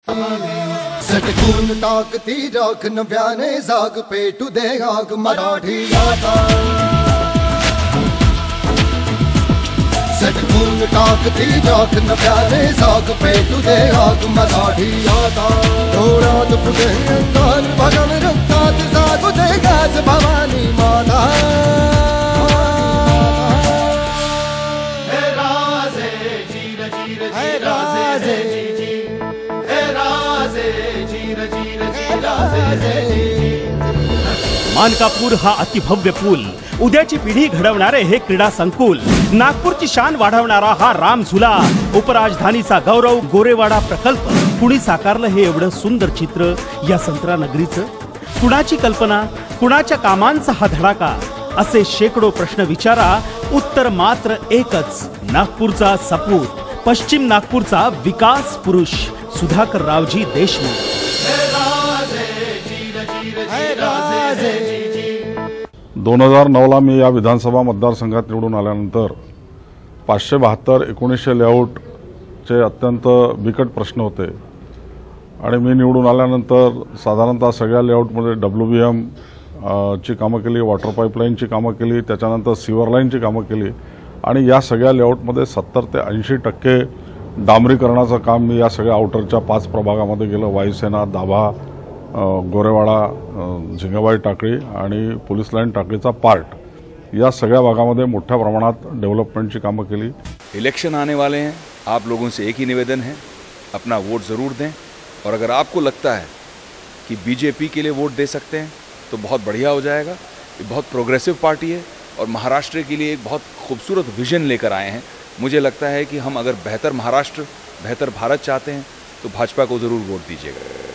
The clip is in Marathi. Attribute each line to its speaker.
Speaker 1: सटकून ताकती राख नव्याने जाग पेटू दे आग मराठी आता सटकून ताकती राख नव्याने जाग पेटू दे आग मराठी आता डोळ्यात फुटे अंगार भगन रक्तात जागू दे गाज भवानी माता
Speaker 2: मानकापूर हा अतिभव्य पूल, उद्याची पिढी घडवणारे हे क्रीडा संकुल, नागपूरची शान वाढवणारा हा राम झुला, उपराजधानीचा गौरव गोरेवाडा प्रकल्प, कुणी साकारलं हे एवढं सुंदर चित्र या संत्रा नगरीचं? कुणाची कल्पना, कुणाच्या कामांचा हा धडाका, असे शेकडो प्रश्न विचारा, उत्तर मात्र एकच, नागपूरचा सपूत, पश्चिम नागपूरचा विकास पुरुष सुधाकर रावजी देशमुख।
Speaker 3: 2009ला मी या विधानसभा मतदारसंघात निवडून आल्यानंतर 572 1900 लेआउटचे अत्यंत बिकट प्रश्न होते आणि मी निवडून आल्यानंतर साधारणतः सगळ्या लेआउटमध्ये WBM ची कामं केली, वॉटर पाईपलाईनची कामं केली, त्याच्यानंतर सीवर लाईनची कामं केली आणि या सगळ्या लेआउटमध्ये 70 ते 80% डांबरीकरणाचं काम मी या सगळ्या आउटरच्या 5 प्रभागामध्ये केलं। वायुसेना, दाभा, गोरेवाडा, झिंगाबाई टाकळी आणि पोलीस लाईन टाकळीचा पार्ट या सगळ्या भागामध्ये मोठ्या प्रमाणात डेव्हलपमेंटची कामं केली।
Speaker 4: इलेक्शन आने वाले हैं, आप लोगों से एक ही निवेदन है, अपना वोट ज़रूर दें और अगर आपको लगता है कि बीजेपी के लिए वोट दे सकते हैं तो बहुत बढ़िया हो जाएगा। ये बहुत प्रोग्रेसिव पार्टी है और महाराष्ट्र के लिए एक बहुत खूबसूरत विजन लेकर आए हैं। मुझे लगता है कि हम अगर बेहतर महाराष्ट्र, बेहतर भारत चाहते हैं तो भाजपा को ज़रूर वोट दीजिएगा।